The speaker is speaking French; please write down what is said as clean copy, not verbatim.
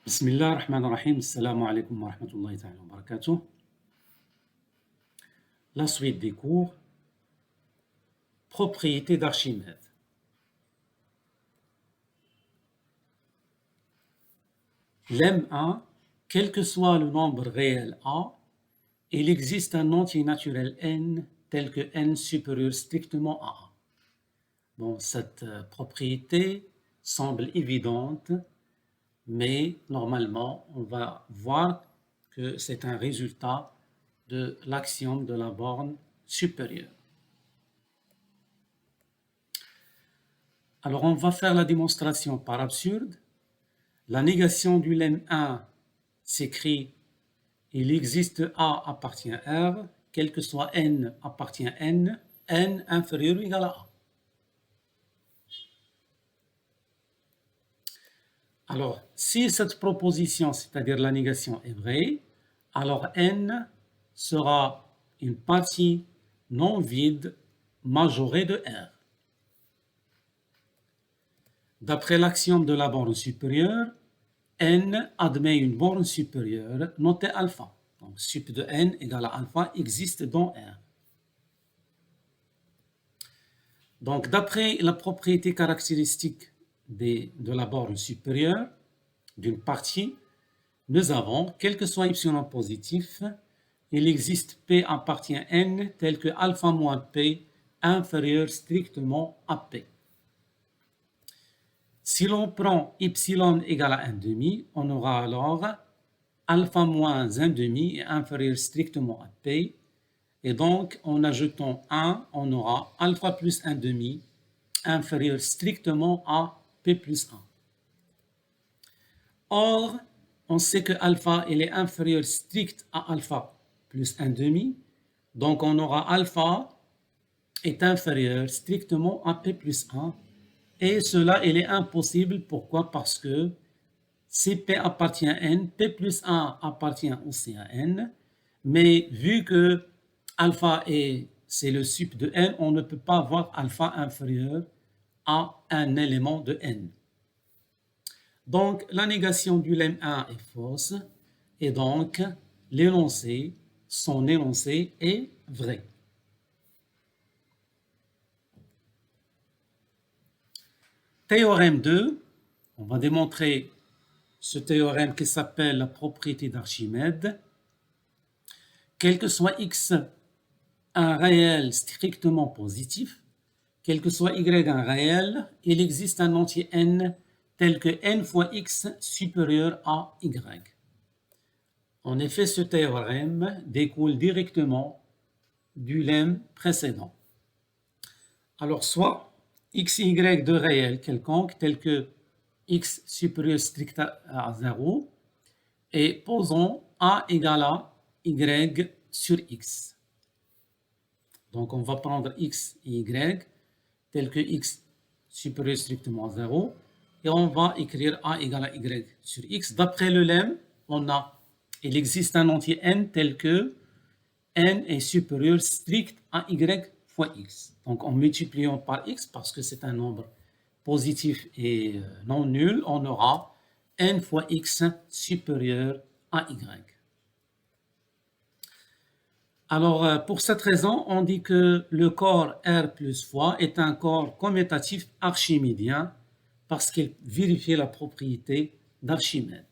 Bismillah ar-Rahman ar-Rahim. Assalamu alaikum wa rahmatullahi ta'ala wa barakatuh. La suite des cours. Propriété d'Archimède. Lemme A, quel que soit le nombre réel A, il existe un entier naturel n tel que n supérieur strictement à A. Bon, cette propriété semble évidente, mais normalement, on va voir que c'est un résultat de l'axiome de la borne supérieure. Alors, on va faire la démonstration par absurde. La négation du lemme 1 s'écrit « Il existe A appartient à R, quel que soit N appartient à N, N inférieur ou égal à A ». Alors, si cette proposition, c'est-à-dire la négation, est vraie, alors N sera une partie non vide majorée de R. D'après l'axiome de la borne supérieure, N admet une borne supérieure notée alpha. Donc, sup de N égale à alpha existe dans R. Donc, d'après la propriété caractéristique de la borne supérieure d'une partie, nous avons, quel que soit epsilon positif, il existe P appartient à N tel que alpha moins P inférieur strictement à P. Si l'on prend epsilon égale à 1 demi, on aura alors alpha moins 1 demi inférieur strictement à P. Et donc, en ajoutant 1, on aura alpha plus 1 demi inférieur strictement à P plus 1. Or, on sait que alpha il est inférieur strict à alpha plus 1 demi. Donc, on aura alpha est inférieur strictement à P plus 1. Et cela, il est impossible. Pourquoi? Parce que si P appartient à N, P plus 1 appartient aussi à N. Mais vu que alpha c'est le sup de N, on ne peut pas avoir alpha inférieur à un élément de N. Donc, la négation du lemme 1 est fausse. Et donc, son énoncé est vrai. Théorème 2, on va démontrer ce théorème qui s'appelle la propriété d'Archimède. Quel que soit x un réel strictement positif, quel que soit y un réel, il existe un entier n tel que n fois x supérieur à y. En effet, ce théorème découle directement du lemme précédent. Alors, soit x et y de réel quelconque, tel que x supérieur strict à 0, et posons a égale à y sur x. Donc, on va prendre x et y, tel que x supérieur strictement à 0, et on va écrire a égale à y sur x. D'après le lemme, il existe un entier n tel que n est supérieur strict à y fois x. Donc, en multipliant par x, parce que c'est un nombre positif et non nul, on aura n fois x supérieur à y. Alors, pour cette raison, on dit que le corps R plus fois est un corps commutatif archimédien parce qu'il vérifie la propriété d'Archimède.